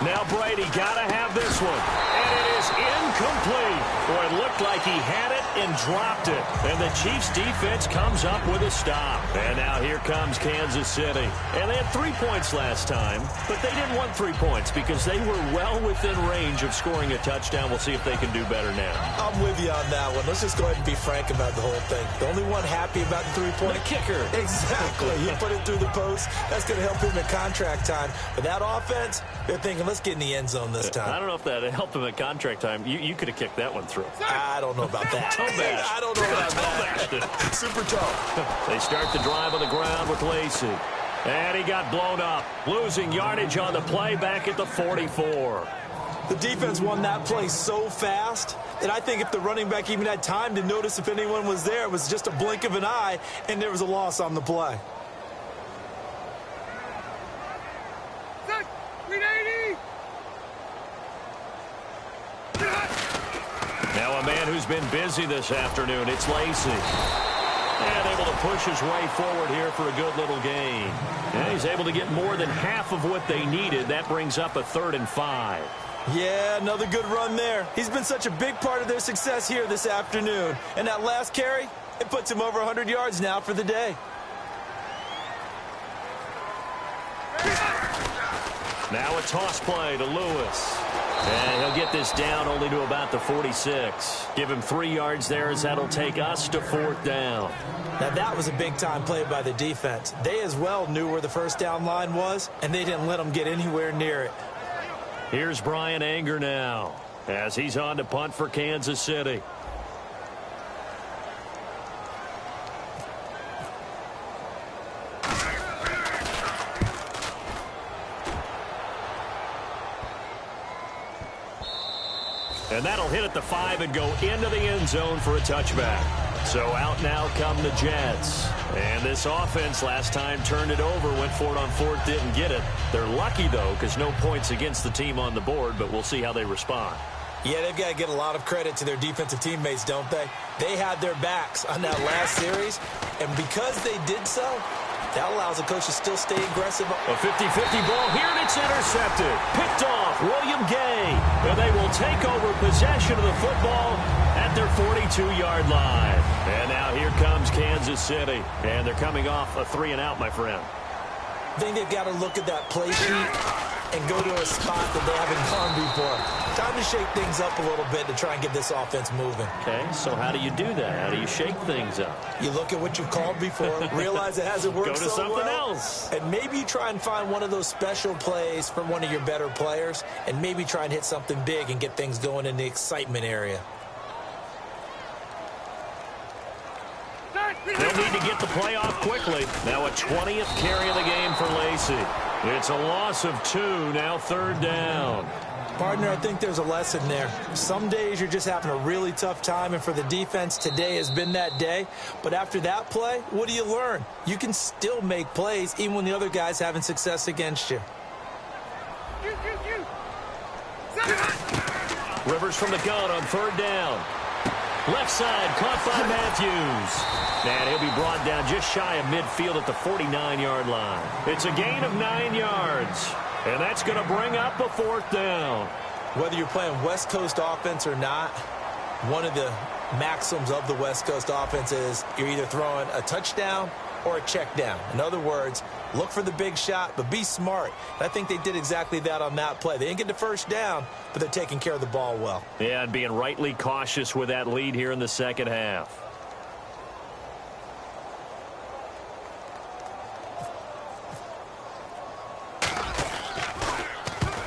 Speaker 4: Now Brady got to have this one. And it is incomplete. Boy, it looked like he had it and dropped it. And the Chiefs defense comes up with a stop. And now here comes Kansas City. And they had 3 points last time, but they didn't want 3 points because they were well within range of scoring a touchdown. We'll see if they can do better now.
Speaker 5: I'm with you on that one. Let's just go ahead and be frank about the whole thing. The only one happy about the 3-point
Speaker 4: kicker.
Speaker 5: Exactly. You put it through the post. That's going to help him in contract time. But that offense, they're thinking, let's get in the end zone this time.
Speaker 4: I don't know if that helped him at contract time. You could have kicked that one through.
Speaker 5: I don't know about that. I don't know about that. Super tough.
Speaker 4: They start the drive on the ground with Lacey. And he got blown up. Losing yardage on the play back at the 44.
Speaker 5: The defense won that play so fast that I think if the running back even had time to notice if anyone was there, it was just a blink of an eye, and there was a loss on the play.
Speaker 4: Now a man who's been busy this afternoon, it's Lacey. And able to push his way forward here for a good little gain. And he's able to get more than half of what they needed. That brings up a 3rd and 5.
Speaker 5: Yeah, another good run there. He's been such a big part of their success here this afternoon. And that last carry, it puts him over 100 yards now for the day.
Speaker 4: Now a toss play to Lewis. And he'll get this down only to about the 46. Give him 3 yards there as that'll take us to 4th down.
Speaker 5: Now that was a big-time play by the defense. They as well knew where the first down line was, and they didn't let them get anywhere near it.
Speaker 4: Here's Brian Anger now as he's on to punt for Kansas City. And that'll hit at the 5 and go into the end zone for a touchback. So out now come the Jets. And this offense last time turned it over, went for it on 4th, didn't get it. They're lucky, though, because no points against the team on the board, but we'll see how they respond.
Speaker 5: Yeah, they've got to get a lot of credit to their defensive teammates, don't they? They had their backs on that last series, and because they did so, that allows the coach to still stay aggressive.
Speaker 4: A 50-50 ball here, and it's intercepted. Picked off William Gay. And they will take over possession of the football at their 42-yard line. And now here comes Kansas City. And they're coming off a 3-and-out, my friend.
Speaker 5: I think they've got to look at that play sheet and go to a spot that they haven't gone before. Time to shake things up a little bit to try and get this offense moving.
Speaker 4: Okay, so how do you do that? How do you shake things up?
Speaker 5: You look at what you've called before, realize it hasn't worked so well.
Speaker 4: Go to something else.
Speaker 5: And maybe you try and find one of those special plays from one of your better players, and maybe try and hit something big and get things going in the excitement area.
Speaker 4: get the play off quickly. Now a 20th carry of the game for Lacey. It's a loss of 2, now 3rd down.
Speaker 5: Partner, I think there's a lesson there. Some days you're just having a really tough time, and for the defense, today has been that day. But after that play, what do you learn? You can still make plays even when the other guy's having success against you.
Speaker 4: Rivers from the gun on 3rd down. Left side, caught by Matthews. And he'll be brought down just shy of midfield at the 49-yard line. It's a gain of 9 yards. And that's going to bring up a 4th down.
Speaker 5: Whether you're playing West Coast offense or not, one of the maxims of the West Coast offense is you're either throwing a touchdown or a check down. In other words, look for the big shot, but be smart. And I think they did exactly that on that play. They didn't get the 1st down, but they're taking care of the ball well.
Speaker 4: Yeah, and being rightly cautious with that lead here in the 2nd half.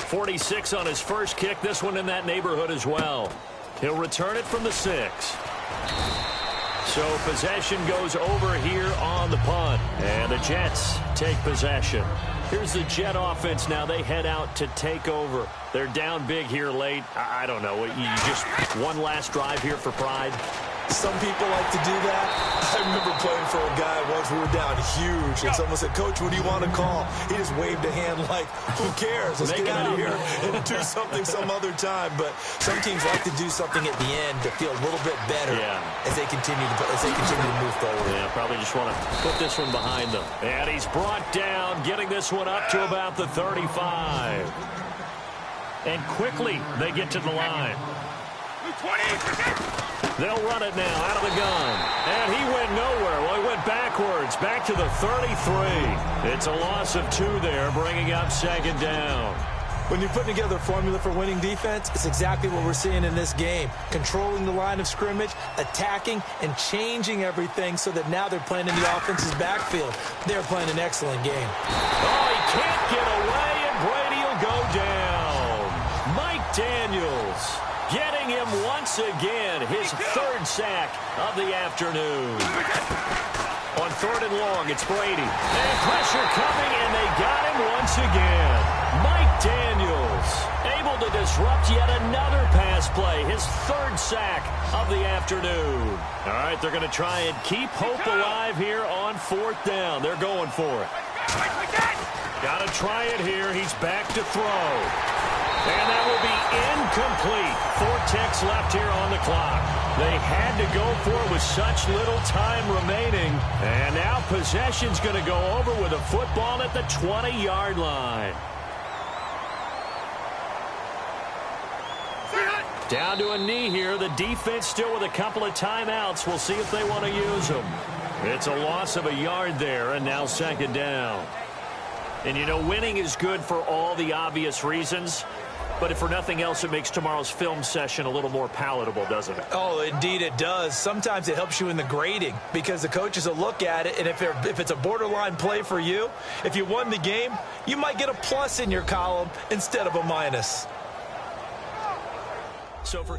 Speaker 4: 46 on his first kick. This one in that neighborhood as well. He'll return it from the 6. So possession goes over here on the punt. And the Jets take possession. Here's the Jet offense now. They head out to take over. They're down big here late. I don't know. You just one last drive here for pride.
Speaker 5: Some people like to do that. I remember playing for a guy once. We were down huge, and someone said, "Coach, what do you want to call?" He just waved a hand like, "Who cares? Let's get out of here and do something some other time." But some teams like to do something at the end to feel a little bit better as they continue to move forward.
Speaker 4: Yeah, probably just want to put this one behind them. And he's brought down, getting this one up to about the 35. And quickly they get to the line.
Speaker 1: 20.
Speaker 4: They'll run it now out of the gun. And he went nowhere. Well, he went backwards, back to the 33. It's a loss of 2 there, bringing up 2nd down.
Speaker 5: When you're putting together a formula for winning defense, it's exactly what we're seeing in this game. Controlling the line of scrimmage, attacking, and changing everything so that now they're playing in the offense's backfield. They're playing an excellent game.
Speaker 4: Oh, he can't get away, and Brady will go down. Mike Daniels getting him once again, his 3rd sack of the afternoon. On 3rd and long, it's Brady. And pressure coming, and they got him once again. Mike Daniels able to disrupt yet another pass play, his 3rd sack of the afternoon. All right, they're going to try and keep hope alive here on 4th down. They're going for it. Got to try it here. He's back to throw. And that will be incomplete. 4 ticks left here on the clock. They had to go for it with such little time remaining. And now possession's going to go over with a football at the 20-yard line. Down to a knee here. The defense still with a couple of timeouts. We'll see if they want to use them. It's a loss of a yard there, and now 2nd down. And, you know, winning is good for all the obvious reasons. But if for nothing else, it makes tomorrow's film session a little more palatable, doesn't it?
Speaker 5: Oh, indeed it does. Sometimes it helps you in the grading because the coaches will look at it, and if it's a borderline play for you, if you won the game, you might get a plus in your column instead of a minus.
Speaker 4: So for